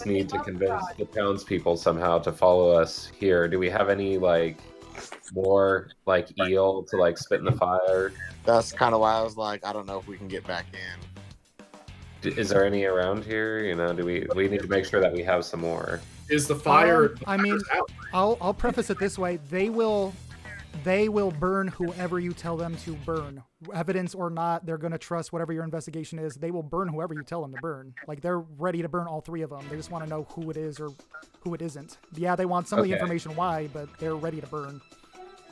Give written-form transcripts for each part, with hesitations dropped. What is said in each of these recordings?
just need to convince the townspeople somehow to follow us here. Do we have any like more like eel to like spit in the fire? That's kind of why I was like, I don't know if we can get back in. Is there any around here? You know, we need to make sure that we have some more. Is the fire? I mean, I'll preface it this way: they will burn whoever you tell them to burn, evidence or not. They're gonna trust whatever your investigation is. They will burn whoever you tell them to burn. Like they're ready to burn all three of them. They just want to know who it is or who it isn't. Yeah, they want some of the information why, but they're ready to burn.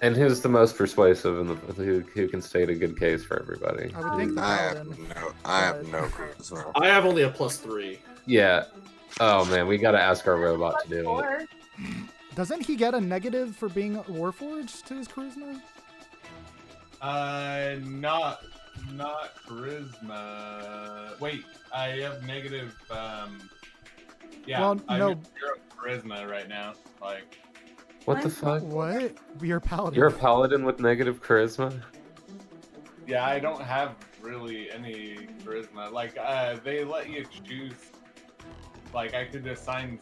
And who's the most persuasive and who can state a good case for everybody? I would think the paladin. I have no clue. I have only a +3. Yeah. Oh man, we gotta ask our robot to do it. Doesn't he get a negative for being Warforged to his charisma? Not charisma. Wait, I have negative. Yeah, well, I no. have 0 charisma right now. Like, What the fuck? What? You're a paladin. You're a paladin with negative charisma? yeah, I don't have really any charisma. Like, they let you choose. Like, I could assign.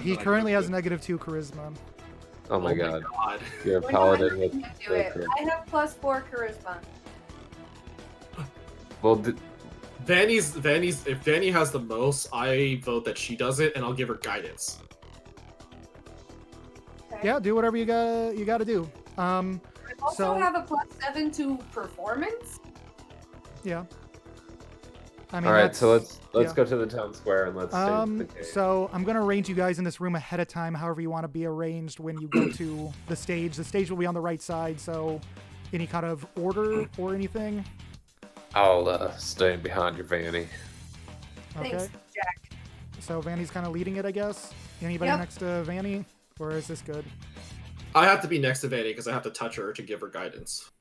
He currently has -2 charisma. Oh my god. You're a Well, paladin no, with I can't do it. I have +4 charisma. Well, If Vanny has the most, I vote that she does it, and I'll give her guidance. Okay. Yeah, do whatever you got to do. I also have a +7 to performance. Yeah. I mean, all right, so let's yeah. go to the town square and let's state the case. So I'm gonna arrange you guys in this room ahead of time, however you want to be arranged when you go to the stage. The stage will be on the right side, so any kind of order or anything. I'll stay behind your Vanny. Okay. Thanks, Jack. So Vanny's kind of leading it, I guess. Anybody Yep. next to Vanny, or is this good? I have to be next to Vanny because I have to touch her to give her guidance.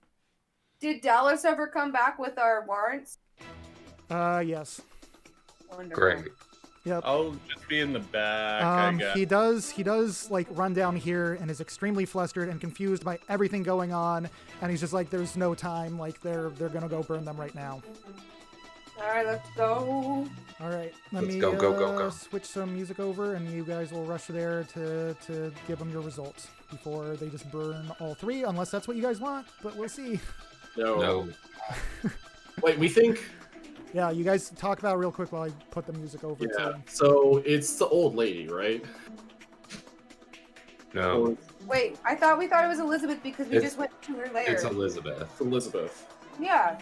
Did Dallas ever come back with our warrants? Yes. Wonderful. Great. Yep. I'll just be in the back. I guess. He does like run down here and is extremely flustered and confused by everything going on, and he's just like, there's no time, like they're gonna go burn them right now. All right, let's go. All right, Let's go. switch some music over, and you guys will rush there to give them your results before they just burn all three, unless that's what you guys want, but we'll see. No. Wait, we think. Yeah, you guys talk about it real quick while I put the music over. Yeah. To... So it's the old lady, right? No. Wait, we thought it was Elizabeth because we just went to her lair. It's Elizabeth. Elizabeth. Yeah.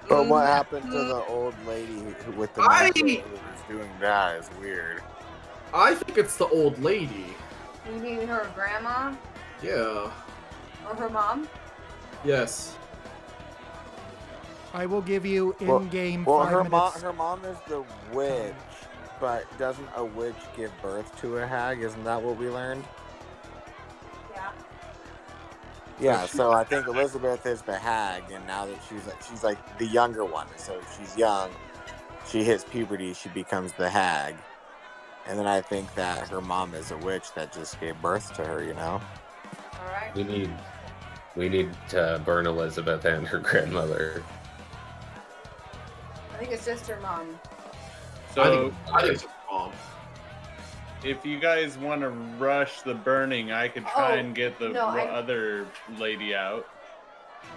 But what happened to the old lady with the who was doing that is weird. I think it's the old lady. You mean her grandma Yeah. or her mom? Yes. I will give you in-game 5 her minutes. her mom is the witch, but doesn't a witch give birth to a hag? Isn't that what we learned? Yeah. Yeah, so I think Elizabeth is the hag, and now that she's like the younger one, so she's young, she hits puberty, she becomes the hag, and then I think that her mom is a witch that just gave birth to her, you know? All right. We need to burn Elizabeth and her grandmother. I think it's just her mom. So I think it's her mom. if you guys want to rush the burning, I could try and get the other lady out.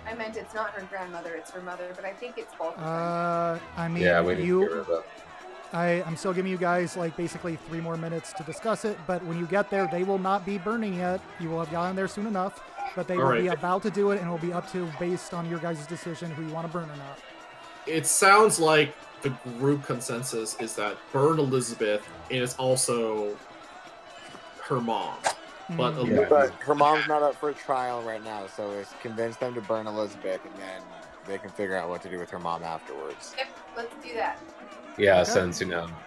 I meant it's not her grandmother, it's her mother, but I think it's both of them. I mean, Yeah, we need to get rid of that. I'm still giving you guys like basically 3 more minutes to discuss it, but when you get there, they will not be burning yet. You will have gotten there soon enough, but they will be about to do it, and it will be up to based on your guys' decision who you want to burn or not. It sounds like the group consensus is that burn Elizabeth, and it's also her mom. But her mom's not up for trial right now, so it's convince them to burn Elizabeth, and then they can figure out what to do with her mom afterwards. Yep, let's do that. Yeah, since,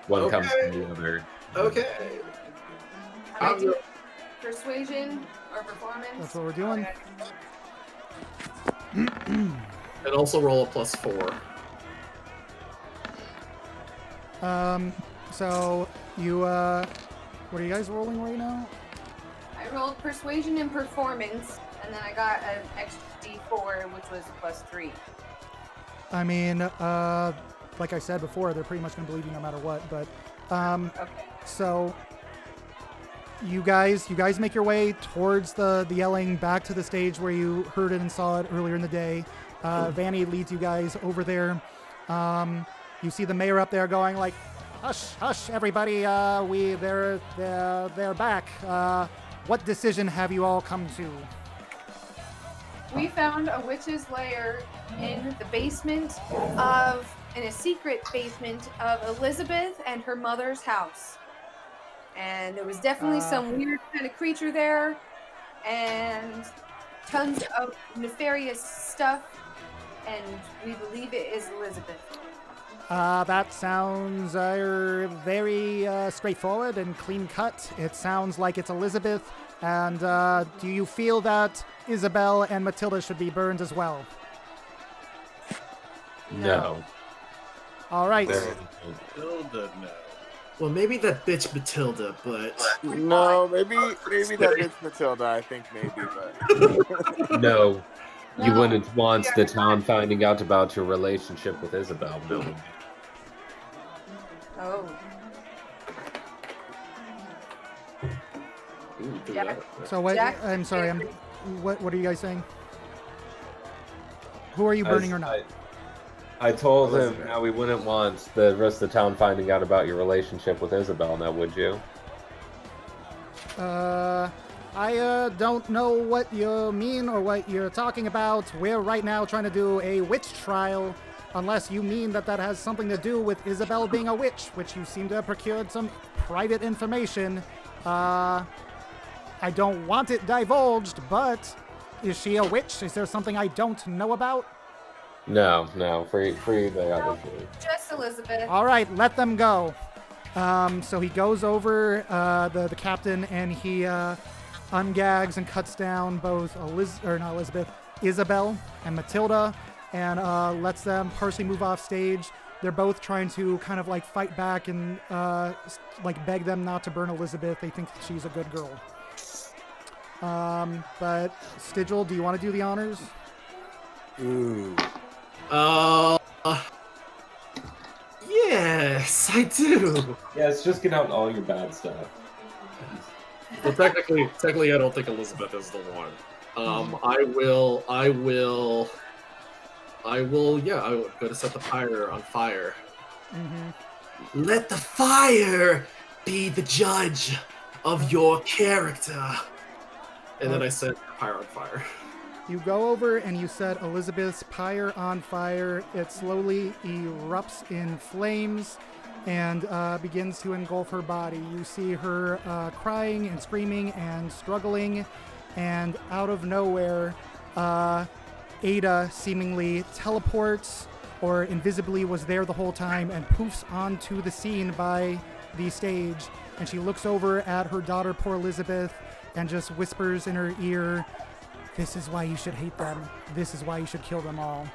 one comes from the other. Okay. I do persuasion or performance. That's what we're doing. And also roll a +4. So you, what are you guys rolling right now? I rolled persuasion and performance, and then I got an extra D4, which was +3. I mean, like I said before, they're pretty much going to believe you no matter what. But Okay. so you guys make your way towards the yelling back to the stage where you heard it and saw it earlier in the day. Vanny leads you guys over there. You see the mayor up there going like, "Hush, hush, everybody! They're back. What decision have you all come to?" We found a witch's lair in the in a secret basement of Elizabeth and her mother's house. And there was definitely some weird kind of creature there, and tons of nefarious stuff, and we believe it is Elizabeth. That sounds very straightforward and clean cut. It sounds like it's Elizabeth. And do you feel that Isabel and Matilda should be burned as well? No. All right. Matilda, no. Well, maybe that bitch Matilda, but No, maybe that bitch Matilda. I think maybe, but No. You No. wouldn't want the town finding out about your relationship with Isabel. No. Oh. Ooh, do Jack. that. So what? Jack- I'm sorry. What are you guys saying? Who are you burning or not? I told him Elizabeth. how we wouldn't want the rest of the town finding out about your relationship with Isabel. Now, would you? I don't know what you mean or what you're talking about. We're right now trying to do a witch trial, unless you mean that has something to do with Isabel being a witch, which you seem to have procured some private information. I don't want it divulged, but is she a witch? Is there something I don't know about? No, free the other two. Just Elizabeth. All right, let them go. So he goes over the captain and he ungags and cuts down both Isabel and Matilda, and lets them partially move off stage. They're both trying to kind of like fight back and like beg them not to burn Elizabeth. They think she's a good girl. But Stigil, do you want to do the honors? ooh, Yes, I do. Yes, just get out all your bad stuff. Well, technically, I don't think Elizabeth is the one. I will. Yeah, I'm going to set the pyre on fire. Mm-hmm. Let the fire be the judge of your character. And then I set the pyre on fire. You go over and you set Elizabeth's pyre on fire. It slowly erupts in flames and begins to engulf her body. You see her crying and screaming and struggling, and out of nowhere, Ada seemingly teleports or invisibly was there the whole time and poofs onto the scene by the stage. And she looks over at her daughter, poor Elizabeth, and just whispers in her ear, "This is why you should hate them. This is why you should kill them all.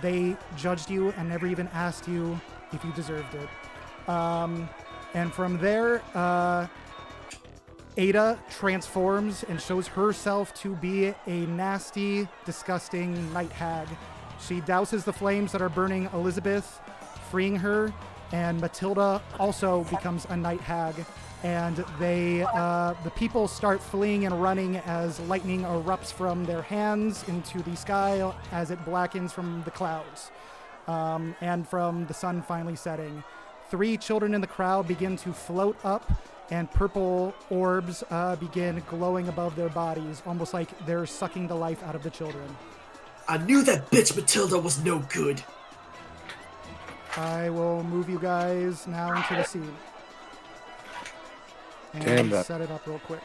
They judged you and never even asked you if you deserved it." And from there, Ada transforms and shows herself to be a nasty, disgusting night hag. She douses the flames that are burning Elizabeth, freeing her, and Matilda also becomes a night hag. And the people start fleeing and running as lightning erupts from their hands into the sky as it blackens from the clouds, and from the sun finally setting. 3 children in the crowd begin to float up, and purple orbs begin glowing above their bodies, almost like they're sucking the life out of the children. I knew that bitch Matilda was no good. I will move you guys now into the scene. And Damn that. set it up real quick.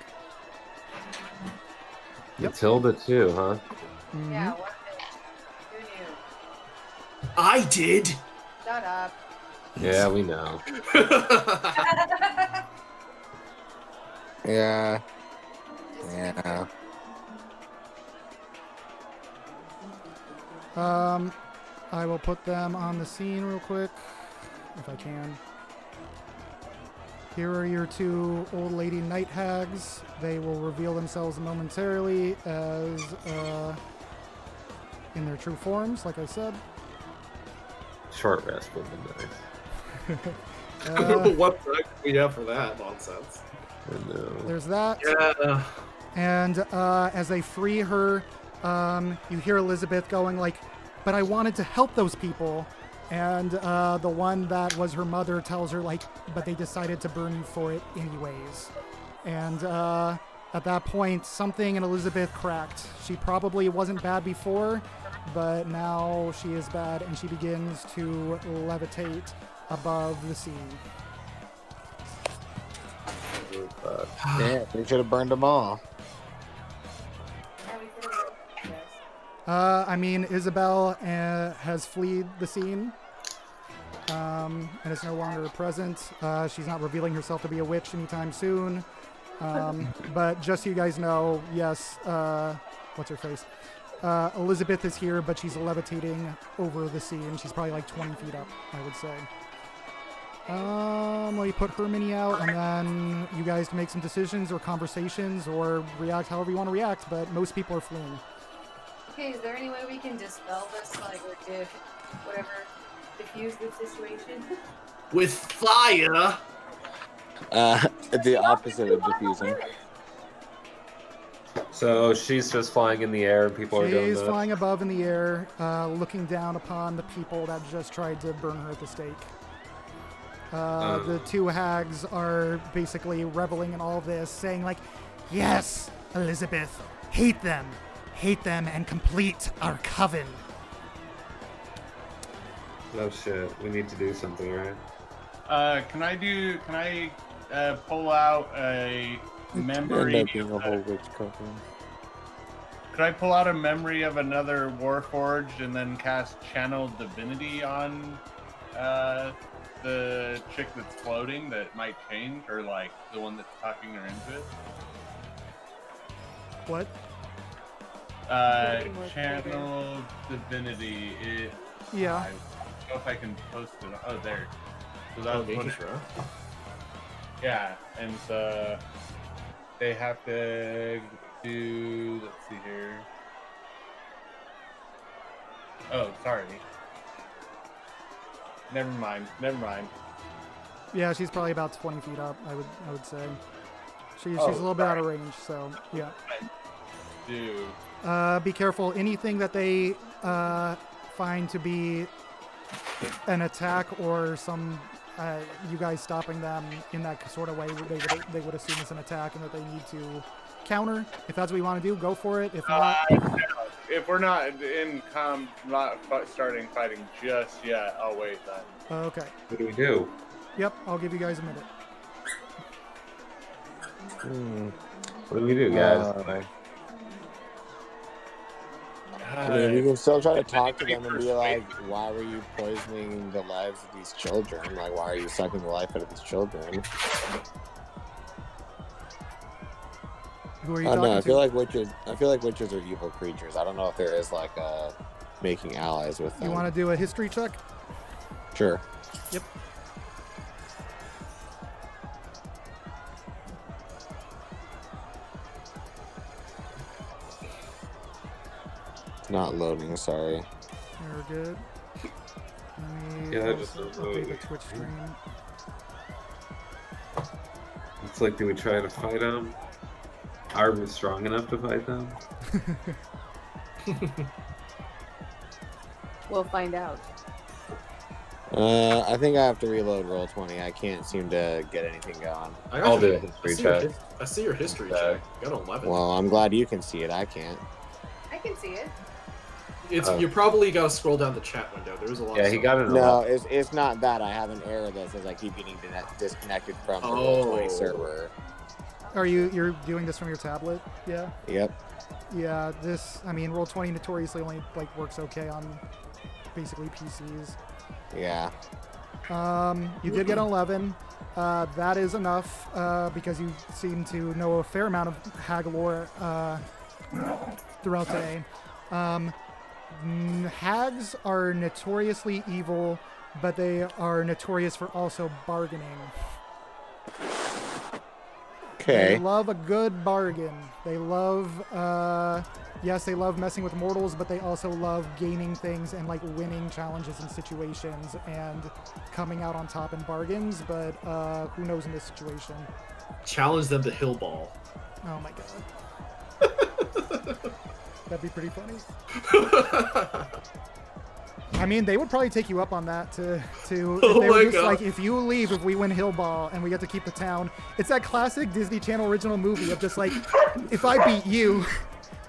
Matilda too, huh? Mhm. Yeah, what a bitch. Who knew? I did. Shut up. Yeah, we know. yeah, yeah. I will put them on the scene real quick, if I can. Here are your 2 old lady night hags. They will reveal themselves momentarily as in their true forms, like I said. Short rest would be nice. What the heck do we have for that nonsense? I know. There's that. Yeah. And as they free her, you hear Elizabeth going like, "But I wanted to help those people." And the one that was her mother tells her like, "But they decided to burn you for it anyways." And at that point, something in Elizabeth cracked. She probably wasn't bad before, but now she is bad, and she begins to levitate above the scene. Yeah, we should have burned them all. I mean, Isabel has fled the scene and is no longer present. She's not revealing herself to be a witch anytime soon. But just so you guys know, yes, what's her face? Elizabeth is here, but she's levitating over the scene. She's probably like 20 feet up, I would say. Let me put her mini out, and then you guys can make some decisions or conversations or react however you want to react, but most people are fleeing. Okay, is there any way we can dispel this, like, or diffuse this situation? With fire? The opposite of diffusing. So she's just flying in the air and people are doing She's this? flying above in the air, looking down upon the people that just tried to burn her at the stake. The two hags are basically reveling in all this, saying like, "Yes, Elizabeth, hate them, and complete our coven." Oh shit, we need to do something, right? Can I pull out a memory? End up being a whole witch coven. Could I pull out a memory of another Warforged and then cast Channel Divinity on the chick that's floating that might change, or like the one that's talking her into it? What? Channel Divinity. Yeah. I don't know if I can post it. Oh, there. So that was one. Yeah, and so they have to do. Let's see here. Oh, sorry. Never mind. Yeah, she's probably about 20 feet up, I would say. She's a little bit out of range, so yeah. Do. Be careful. Anything that they find to be an attack or some you guys stopping them in that sort of way, they would assume it's an attack and that they need to counter. If that's what you want to do, go for it. If not, If we're not starting fighting just yet, I'll wait then. okay. What do we do? Yep, I'll give you guys a minute. What do we do, guys? I mean, we can still try to talk to them and be like, "Why were you poisoning the lives of these children? Like, why are you sucking the life out of these children?" Who are you I don't talking know. I to? feel like witches are evil creatures. I don't know if there is like making allies with them. You want to do a history check? Sure. Yep. It's not loading. Sorry. You're good. Let me Yeah, also just update the Twitch stream. It's like, do we try to fight them? Are we strong enough to fight them? We'll find out. I think I have to reload Roll20. I can't seem to get anything going. I'll do a history check. I see your history check. You got 11. Well, I'm glad you can see it. I can't. I can see it. You probably got to scroll down the chat window. There's a lot. Yeah, of he stuff. got it. No, it's not that. I have an error that says I keep getting disconnected from the Roll20 server. Are you're doing this from your tablet? Yeah. Yep. Yeah. This, I mean, Roll20 notoriously only like works okay on basically PCs. Yeah. You did get an 11. That is enough because you seem to know a fair amount of hag lore throughout today. Hags are notoriously evil, but they are notorious for also bargaining. Okay. They love a good bargain. They love, yes, they love messing with mortals, but they also love gaining things and like winning challenges and situations and coming out on top in bargains. But who knows in this situation? Challenge them to hill ball. Oh my god. That'd be pretty funny. I mean, they would probably take you up on that to if they were just like, if you leave, if we win hill ball and we get to keep the town. It's that classic Disney Channel original movie of just like, if I beat you,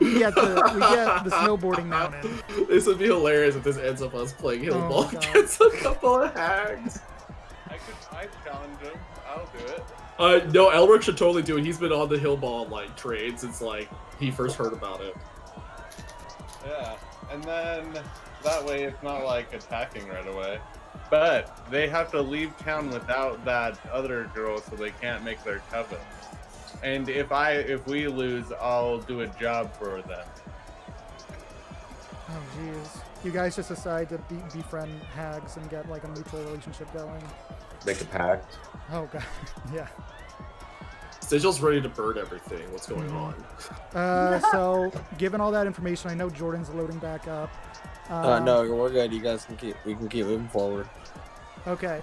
we get the snowboarding mountain. This would be hilarious if this ends up us playing hill Oh ball my God. against a couple of hags. I challenge him. I'll do it. No, Elric should totally do it. He's been on the hill ball like trade since like he first heard about it. Yeah, and then that way it's not like attacking right away. But they have to leave town without that other girl, so they can't make their coven. And if we lose, I'll do a job for them. Oh jeez. You guys just decide to befriend hags and get like a mutual relationship going. Make a pact. Oh god. Yeah. Sigil's ready to burn everything. What's going on? So given all that information, I know Jordan's loading back up. No, we're good. You guys we can keep moving forward. Okay.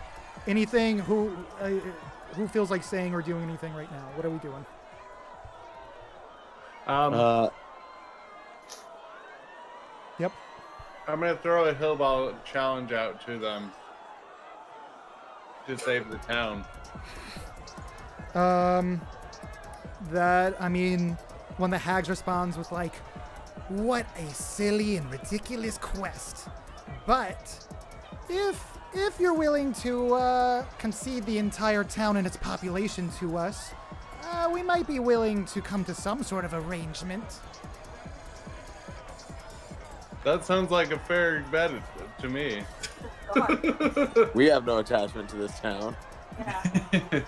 Anything? Who feels like saying or doing anything right now? What are we doing? Yep. I'm gonna throw a hill ball challenge out to them to save the town. I mean, when the hags responds with like, what a silly and ridiculous quest. But if you're willing to concede the entire town and its population to us, we might be willing to come to some sort of arrangement. That sounds like a fair bet to me. We have no attachment to this town. Yeah.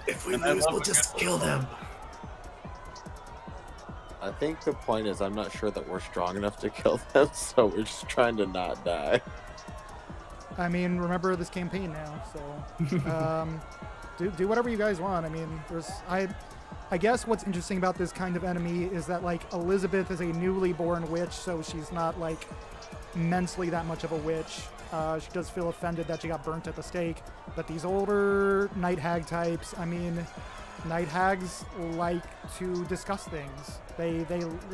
If we lose, we'll just kill them. I think the point is I'm not sure that we're strong enough to kill them, so we're just trying to not die. I mean, remember this campaign now, so do whatever you guys want. I mean, I guess what's interesting about this kind of enemy is that like Elizabeth is a newly born witch, so she's not like mentally that much of a witch. She does feel offended that she got burnt at the stake, but these older night hag types, I mean, night hags like to discuss things. They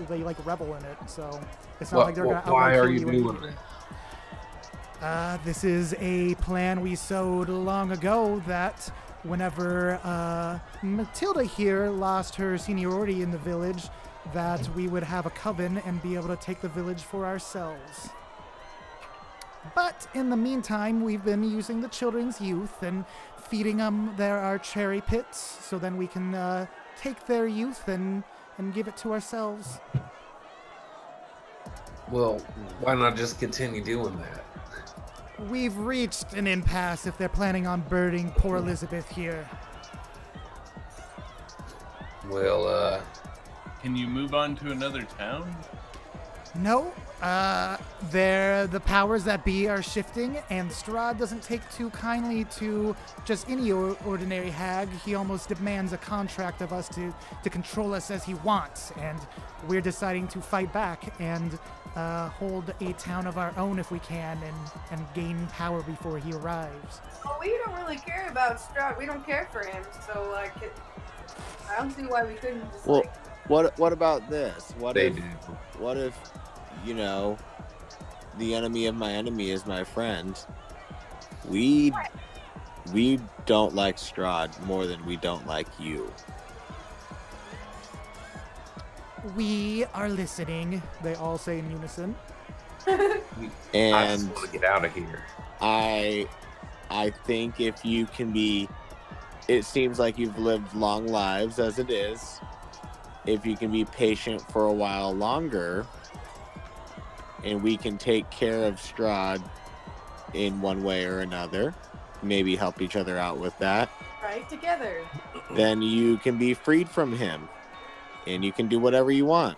like revel in it, so it's not like they're gonna. Why are you doing it? This is a plan we sowed long ago that whenever Matilda here lost her seniority in the village, that we would have a coven and be able to take the village for ourselves. But in the meantime, we've been using the children's youth and feeding them our cherry pits, so then we can take their youth and give it to ourselves. Well, why not just continue doing that? We've reached an impasse if they're planning on burning poor Elizabeth here. Well, Can you move on to another town? No, the powers that be are shifting, and Strahd doesn't take too kindly to just any ordinary hag. He almost demands a contract of us to control us as he wants, and we're deciding to fight back and hold a town of our own if we can, and gain power before he arrives. Well, we don't really care about Strahd. We don't care for him, so like, I don't see why we couldn't just Well, like. what about this? What if you know, the enemy of my enemy is my friend? We don't like Strahd more than we don't like you. We are listening, they all say in unison. I And just want to get out of here. I think if you can be, it seems like you've lived long lives as it is. If you can be patient for a while longer, and we can take care of Strahd in one way or another, maybe help each other out with that, Right together. then you can be freed from him, and you can do whatever you want.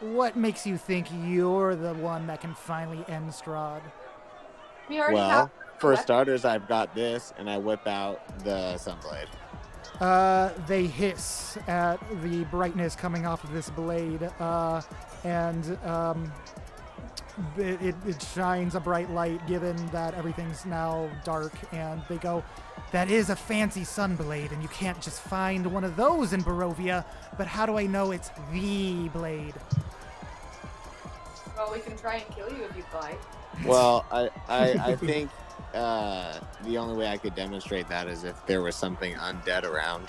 What makes you think you're the one that can finally end Strahd? We already Well, have. for starters, I've got this, and I whip out the Sunblade. They hiss at the brightness coming off of this blade, and it shines a bright light given that everything's now dark, and they go, that is a fancy sun blade, and you can't just find one of those in Barovia, but how do I know it's the blade? Well, we can try and kill you if you'd like. Well, I think the only way I could demonstrate that is if there was something undead around.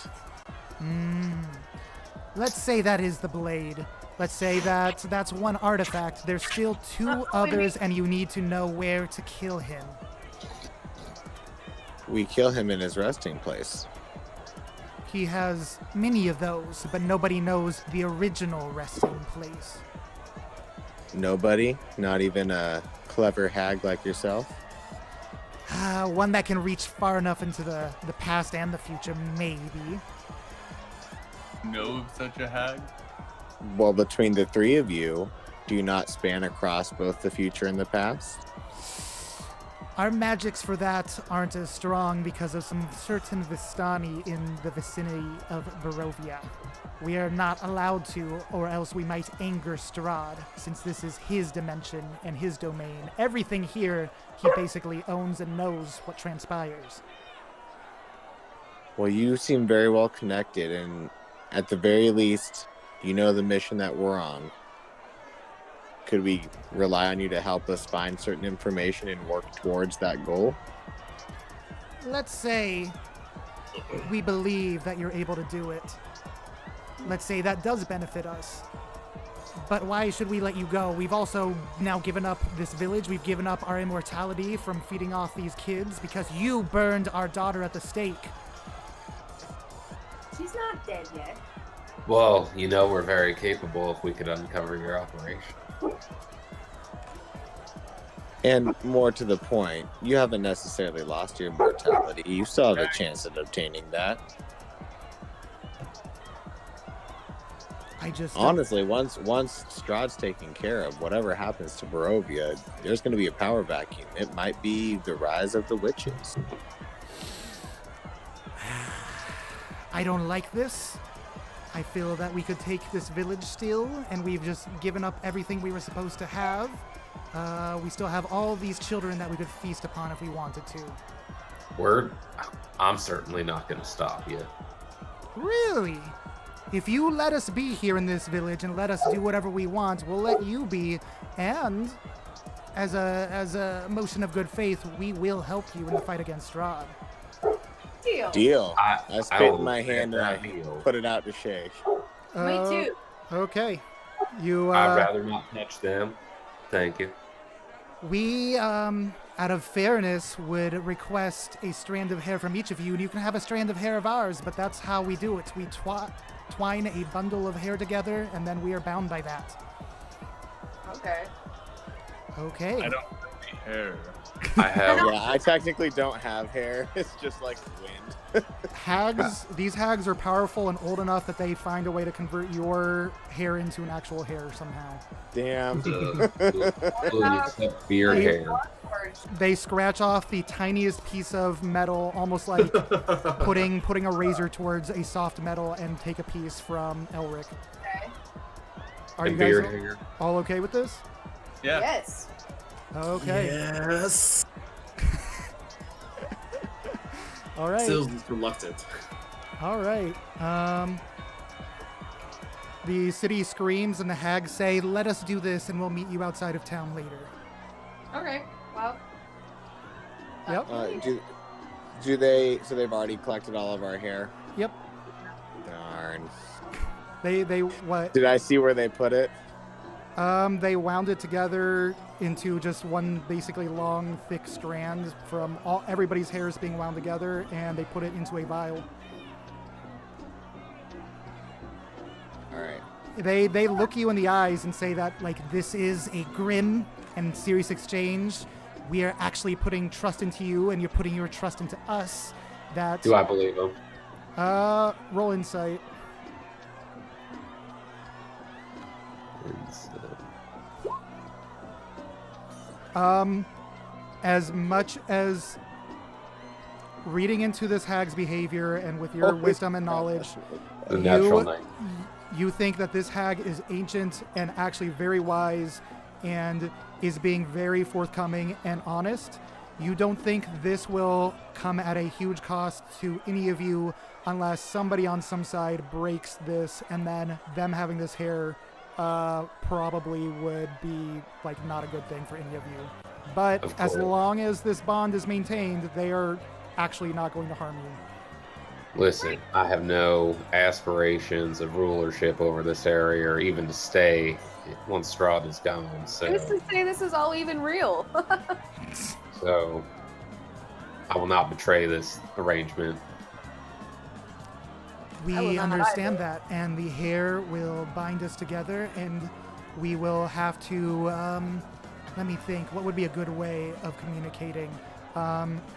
Let's say that is the blade. Let's say that that's one artifact. There's still two others, and you need to know where to kill him. We kill him in his resting place. He has many of those, but nobody knows the original resting place. Nobody? Not even a clever hag like yourself? One that can reach far enough into the past and the future, maybe. Know of such a hag? Well, between the three of you, do you not span across both the future and the past? Our magics for that aren't as strong because of some certain Vistani in the vicinity of Barovia. We are not allowed to, or else we might anger Strahd, since this is his dimension and his domain. Everything here, he basically owns and knows what transpires. Well, you seem very well connected, and at the very least, you know the mission that we're on. Could we rely on you to help us find certain information and work towards that goal? Let's say we believe that you're able to do it. Let's say that does benefit us. But why should we let you go? We've also now given up this village. We've given up our immortality from feeding off these kids because you burned our daughter at the stake. She's not dead yet. Well, you know we're very capable if we could uncover your operation. And more to the point, you haven't necessarily lost your immortality. You still have a chance at obtaining that. I just Honestly, once Strahd's taken care of, whatever happens to Barovia, there's going to be a power vacuum. It might be the rise of the witches. I don't like this. I feel that we could take this village still, and we've just given up everything we were supposed to have. We still have all these children that we could feast upon if we wanted to. I'm certainly not going to stop you. Really? If you let us be here in this village and let us do whatever we want, we'll let you be. And as a motion of good faith, we will help you in the fight against Strahd. Deal. I spit in my hand and I deal. put it out to shake. Me too. Okay. You. I'd rather not touch them. Thank you. We, out of fairness, would request a strand of hair from each of you, and you can have a strand of hair of ours, but that's how we do it. We twine a bundle of hair together, and then we are bound by that. Okay. Okay. I don't have any hair. I have. Yeah, I technically don't have hair. It's just like wind. These hags are powerful and old enough that they find a way to convert your hair into an actual hair somehow. Damn. Except beard hair. They scratch off the tiniest piece of metal, almost like putting a razor towards a soft metal, and take a piece from Elric. Okay. Are you beard guys hair. all okay with this? Yeah. Yes. Okay. Yes. All right. Still reluctant. All right. The city screams and the hags say, "Let us do this, and we'll meet you outside of town later." Okay. Well. Yep. Do they? So they've already collected all of our hair. Yep. Darn. They what? Did I see where they put it? They wound it together into just one basically long, thick strand from everybody's hairs being wound together, and they put it into a vial. All right. They look you in the eyes and say that, like, this is a grim and serious exchange. We are actually putting trust into you, and you're putting your trust into us. That. Do I believe him? Roll insight. As much as reading into this hag's behavior and with your wisdom and knowledge, The natural night. you think that this hag is ancient and actually very wise and is being very forthcoming and honest. You don't think this will come at a huge cost to any of you unless somebody on some side breaks this, and then them having this hair probably would be like not a good thing for any of you. But Of as course. long as this bond is maintained, they are actually not going to harm you. Listen, I have no aspirations of rulership over this area or even to stay once Strahd is gone. Who's to say this is all even real? So I will not betray this arrangement. I will We not understand either. that, and the hair will bind us together, and we will have to, let me think, what would be a good way of communicating?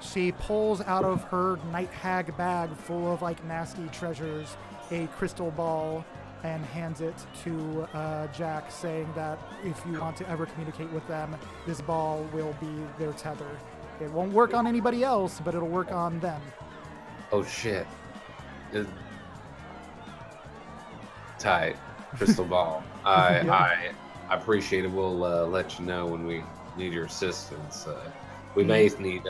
She pulls out of her night hag bag full of like nasty treasures a crystal ball and hands it to Jack, saying that if you want to ever communicate with them, this ball will be their tether. It won't work on anybody else, but it'll work on them. Oh shit. Tight. Crystal ball. Yeah. I appreciate it. We'll let you know when we need your assistance. We may need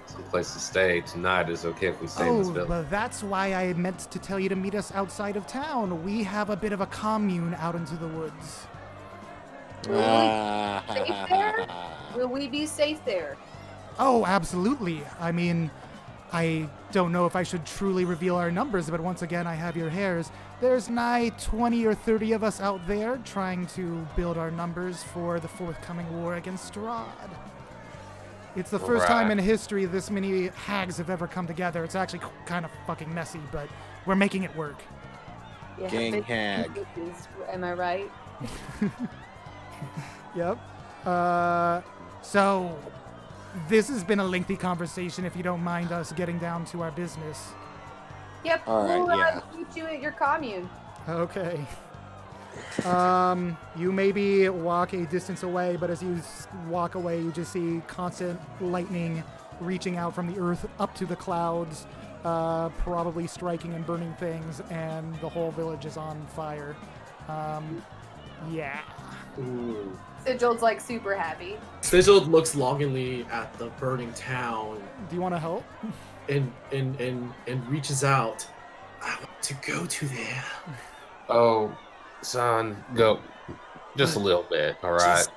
some place to stay tonight. Is it okay if we stay in this Oh, village? but that's why I meant to tell you to meet us outside of town. We have a bit of a commune out into the woods. Safe there? Will we be safe there? Oh, absolutely. I mean, I don't know if I should truly reveal our numbers, but once again, I have your hairs. There's nigh 20 or 30 of us out there trying to build our numbers for the forthcoming war against Strahd. It's the first time in history this many hags have ever come together. It's actually kind of fucking messy, but we're making it work. Yeah, Gang big hag. bitches, am I right? Yep. So, this has been a lengthy conversation, if you don't mind us getting down to our business. Yep. All right, we'll yeah. meet you at your commune. Okay. You maybe walk a distance away, but as you walk away, you just see constant lightning reaching out from the earth up to the clouds, probably striking and burning things, and the whole village is on fire. Yeah. Ooh. Sigild's like super happy. Sigil looks longingly at the burning town Do you want to help? and reaches out. I want to go to there. Oh, son, go. Just a little bit, all right?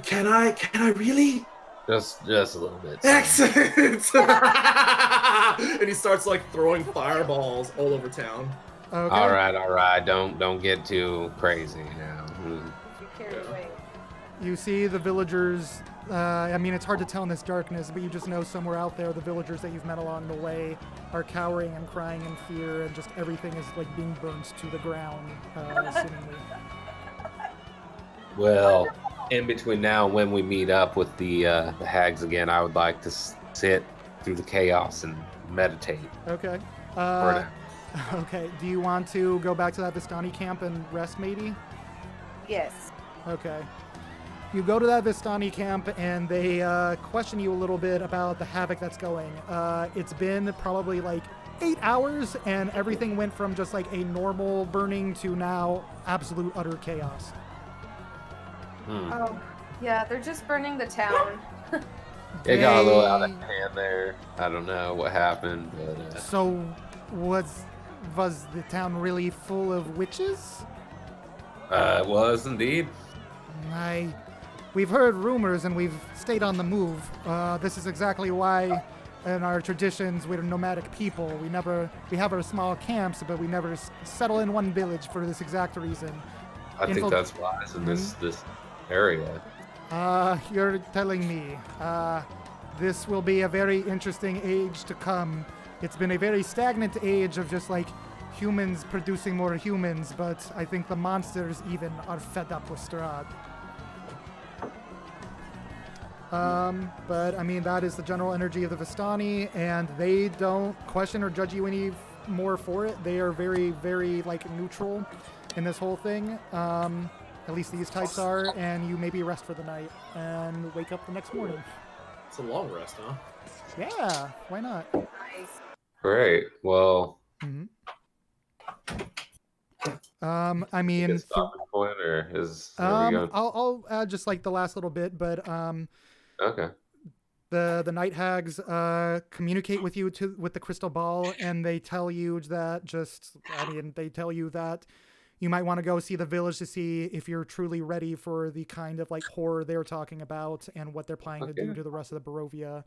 Can I really? Just a little bit. son. Excellent! And he starts like throwing fireballs all over town. Okay. All right. Don't get too crazy now. You carried away. You see the villagers. I mean, it's hard to tell in this darkness, but you just know somewhere out there the villagers that you've met along the way are cowering and crying in fear, and just everything is like being burnt to the ground, seemingly. Well, in between now and when we meet up with the hags again, I would like to sit through the chaos and meditate. Okay. For Okay. Do you want to go back to that Vistani camp and rest, maybe? Yes. Okay. You go to that Vistani camp, and they question you a little bit about the havoc that's going. It's been probably like 8 hours, and everything went from just like a normal burning to now absolute utter chaos. Oh, yeah, they're just burning the town. It got a little out of hand there. I don't know what happened, but So, was the town really full of witches? it was indeed. We've heard rumors and we've stayed on the move. This is exactly why, in our traditions, we're nomadic people. We have our small camps, but we never settle in one village for this exact reason. I think that's why it's in this area. You're telling me. This will be a very interesting age to come. It's been a very stagnant age of just like humans producing more humans, but I think the monsters even are fed up with Strahd. But I mean, that is the general energy of the Vistani, and they don't question or judge you any more for it. They are very, very like neutral in this whole thing. At least these types are, and you maybe rest for the night and wake up the next morning. It's a long rest, huh? Yeah, why not? Nice. Great. Well, hmm I a mean, good stopping point, or are we going? I'll add just like the last little bit, but Okay. the night hags communicate with you with the crystal ball, and they tell you that they tell you that you might want to go see the village to see if you're truly ready for the kind of like horror they're talking about and what they're planning to do Okay. to the rest of the Barovia.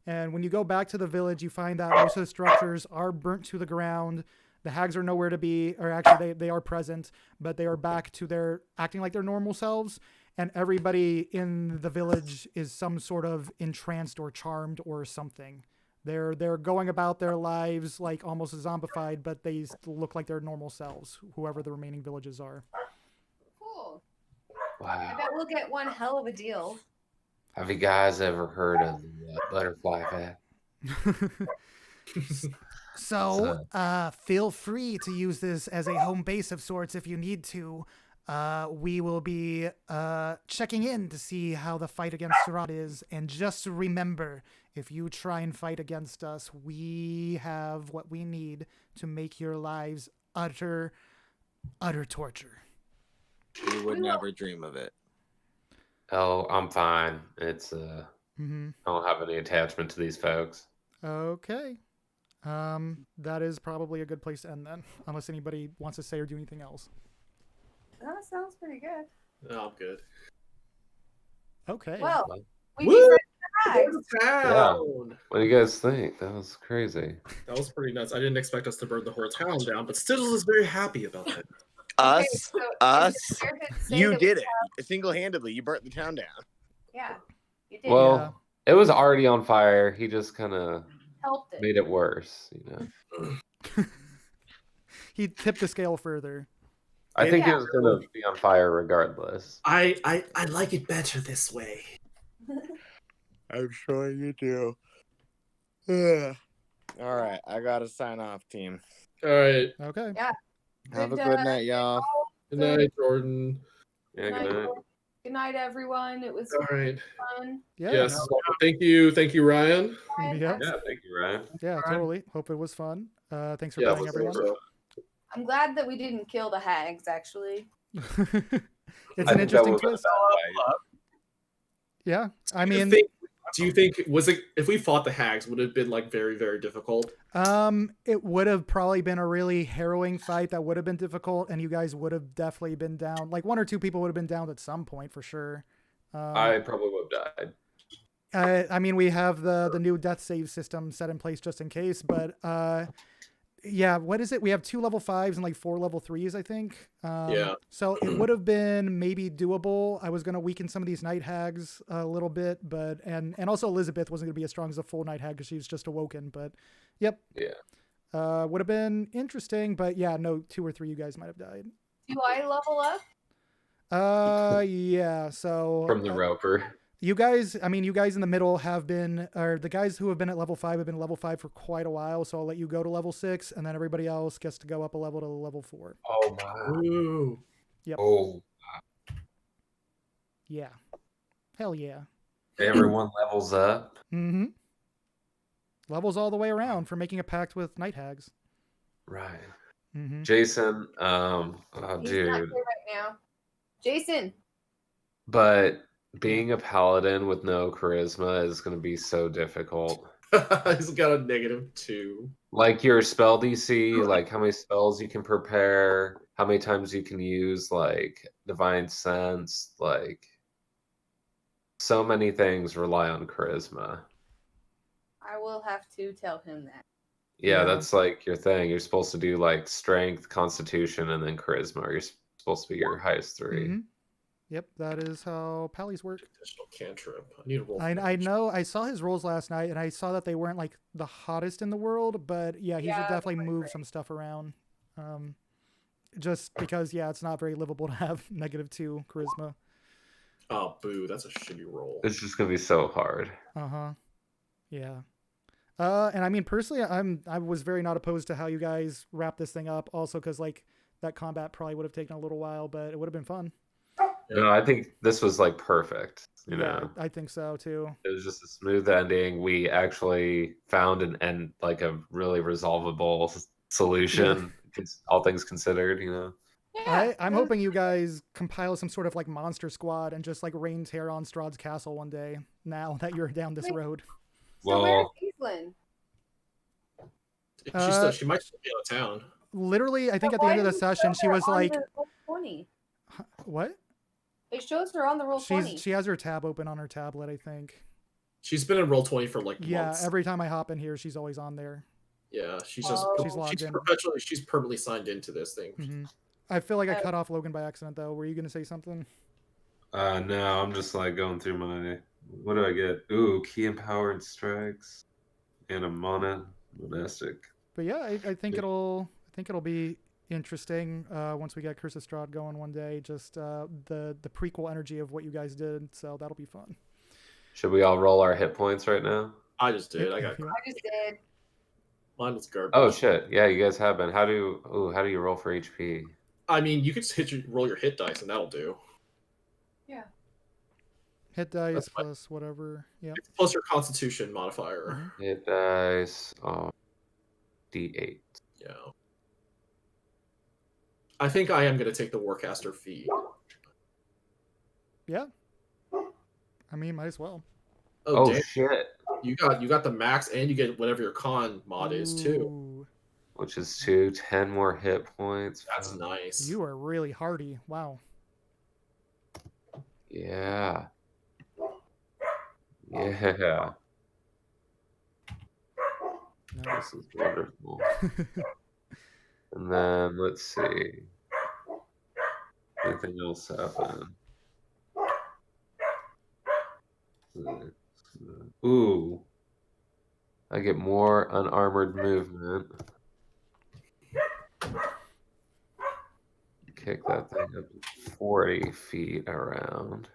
And when you go back to the village, you find that most of the structures are burnt to the ground. The hags are nowhere to be, or actually they are present, but they are back to their acting like their normal selves. And everybody in the village is some sort of entranced or charmed or something. They're going about their lives like almost zombified, but they still look like their normal selves, whoever the remaining villages are. Cool. I Wow. bet we'll get one hell of a deal. Have you guys ever heard of the butterfly effect? So, feel free to use this as a home base of sorts if you need to. We will be checking in to see how the fight against Surat is. And just remember, if you try and fight against us, we have what we need to make your lives utter torture. We would never dream of it. Oh, I'm fine. It's Mm-hmm. I don't have any attachment to these folks. Okay. That is probably a good place to end then, unless anybody wants to say or do anything else. That sounds pretty good. Oh, good. Okay. Well, we Woo! befriended the hags. Town! What do you guys think? That was crazy. That was pretty nuts. I didn't expect us to burn the whole town down, but Stizzles is very happy about that. Okay, Us, so is us. it fair to say You that did it single-handedly. You burnt the town down. Yeah, you did. Well, it was already on fire. He just kind of Helped it. made it worse, you know. He tipped the scale further. I think Yeah. it was gonna be on fire regardless. I like it better this way. I'm sure you do. Ugh. All right, I gotta sign off, team. All right. Okay. Yeah. Have a good night, y'all. Good night, Jordan. Yeah, Good good night. night. Good night, everyone. It was All right. fun. Yeah. Yes. Thank you, Ryan. Ryan, Yeah. Yeah, thank you, Ryan. Yeah, totally. Hope it was fun. Thanks for Yeah, it playing, was everyone. super I'm glad that we didn't kill the hags, actually. It's I an think that interesting was a twist. bad fight. Yeah. I Do you mean, think- do you think was it if we fought the hags, would it have been like very, very difficult? it would have probably been a really harrowing fight that would have been difficult, and you guys would have definitely been down. Like one or two people would have been down at some point for sure. I probably would have died. I mean, we have the new death save system set in place just in case, but yeah, what is it? We have 2 level 5s and like 4 level 3s, I think. Yeah. So it would have been maybe doable. I was going to weaken some of these night hags a little bit, but and also Elizabeth wasn't going to be as strong as a full night hag because she's just awoken. But yep, Yeah. would have been interesting. But yeah, no, 2 or 3 you guys might have died. Do I level up? Yeah. So From the roper. you guys, I mean, you guys in the middle have been, or the guys who have been at level 5 have been at level 5 for quite a while. So I'll let you go to level 6, and then everybody else gets to go up a level to level 4. Oh wow. Ooh. Yep. Oh, Yeah. Hell yeah. everyone levels up. Mm-hmm. Levels all the way around for making a pact with night hags. Right. Mm-hmm. Jason, He's not dude. here right now. Jason. But being a paladin with no charisma is going to be so difficult. He's got a -2. Like your spell DC, like how many spells you can prepare, how many times you can use like divine sense, like so many things rely on charisma. I will have to tell him that. Yeah, Yeah. that's like your thing. You're supposed to do like strength, constitution, and then charisma. You're supposed to be your highest 3. Mm-hmm. Yep, that is how pallies work. Additional cantrip. I need to roll. I know. I saw his rolls last night, and I saw that they weren't like the hottest in the world, but yeah, he should Yeah, definitely they're move great. some stuff around. Just because, yeah, it's not very livable to have -2 charisma. Oh, boo! That's a shitty roll. It's just gonna be so hard. Yeah. And I mean, personally, I was very not opposed to how you guys wrap this thing up. Also, because like that combat probably would have taken a little while, but it would have been fun. No, I think this was like perfect. You Yeah, know, I think so too. it was just a smooth ending. We actually found an end, like a really resolvable solution. All things considered, you know. Yeah. I'm hoping you guys compile some sort of like monster squad and just like rain terror on Strahd's castle one day. Now that you're down this Wait. road. So where's Well, Evelyn? She might still be out of town. Literally, I think But at the why end of the does it show session, she her was on like, the roll 20? "What?" It shows her on the roll 20. She has her tab open on her tablet, I think. She's been in Roll20 for like Yeah, months. every time I hop in here, she's always on there. Yeah, she's She's logged in. she's permanently signed into this thing. Mm-hmm. I feel like I cut off Logan by accident, though. Were you gonna say something? no, I'm just like going through my. What do I get? Ooh, key empowered strikes, and a monastic. But yeah, I think it'll be interesting once we get Curse of Strahd going one day. Just the prequel energy of what you guys did, so that'll be fun. Should we all roll our hit points right now? I just did. If I got you want. I just did. mine was garbage. Oh shit! Yeah, you guys have been. How do you roll for HP? I mean, you could just roll your hit dice and that'll do. Yeah. Hit dice That's fine. plus whatever. Yeah. It's plus your Constitution modifier. Mhm. Hit dice. D8. Yeah. I think I am going to take the Warcaster feat. Yeah. I mean, might as well. Oh Damn. shit! You got the max, and you get whatever your con mod is too. Ooh, Which is 10 more hit points. That's nice. you are really hardy. Wow. Yeah. Yeah. Nice. This is wonderful. And then let's see. Anything else happen? Ooh. I get more unarmored movement. Kick that thing up 40 feet around.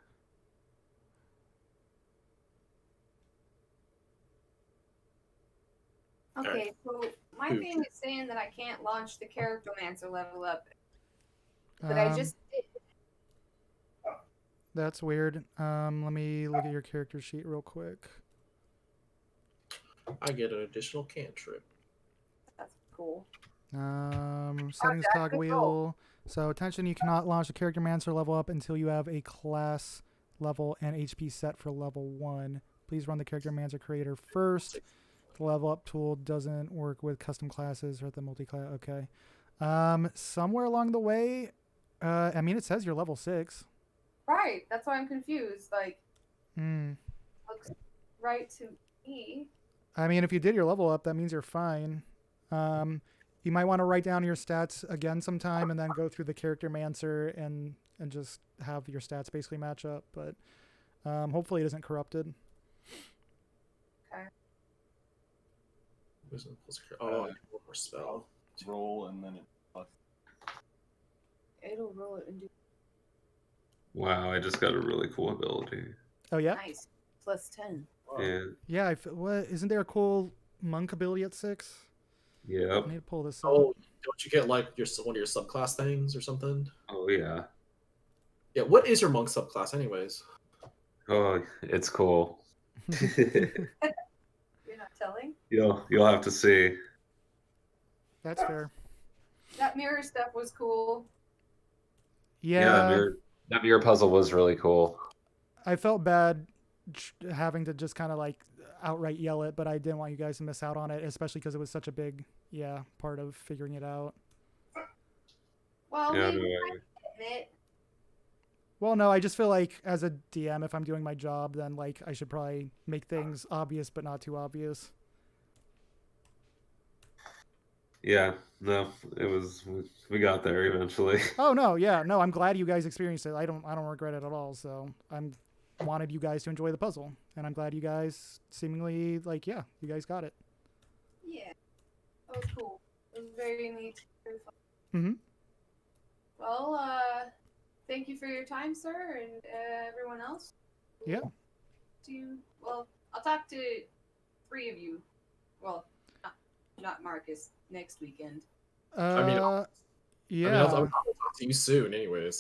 Okay, so my thing is saying that I can't launch the Charactermancer level up. But I just did. That's weird. Let me look at your character sheet real quick. I get an additional cantrip. That's cool. Settings Jack, cog good wheel. roll. So attention, you cannot launch a character mancer level up until you have a class level and HP set for level 1. Please run the character mancer creator first. The level up tool doesn't work with custom classes or the multi-class. Okay. Somewhere along the way, I mean, it says you're level 6. Right, that's why I'm confused. Like, Hmm. looks right to me. I mean, if you did your level up, that means you're fine. You might want to write down your stats again sometime and then go through the character mancer and just have your stats basically match up. But hopefully it isn't corrupted. Okay. Oh, I need one more spell. Roll and then it plus. It'll roll it and do Wow, I just got a really cool ability. Oh yeah, nice. Plus 10. Yeah. yeah. What isn't there a cool monk ability at 6? Yep. I need to pull this up. Oh, don't you get like one of your subclass things or something? Oh yeah. Yeah, what is your monk subclass, anyways? Oh, it's cool. You're not telling? You'll have to see. That's fair. That mirror stuff was cool. Yeah, that mirror puzzle was really cool. I felt bad having to just kind of like outright yell it, but I didn't want you guys to miss out on it, especially because it was such a big, part of figuring it out. Well, Yeah, maybe no, I admit. Well, no, I just feel like as a DM, if I'm doing my job, then like I should probably make things obvious, but not too obvious. Yeah, no, it was. We got there eventually. Oh no, yeah, no, I'm glad you guys experienced it. I don't regret it at all. So I'm wanted you guys to enjoy the puzzle, and I'm glad you guys seemingly like, you guys got it. Yeah, that was cool. It was very neat. Very fun. Mm-hmm. Well, thank you for your time, sir, and everyone else. Yeah. Well, I'll talk to 3 of you. Well, not Marcus next weekend. I mean, Yeah. I'll talk to you soon, anyways.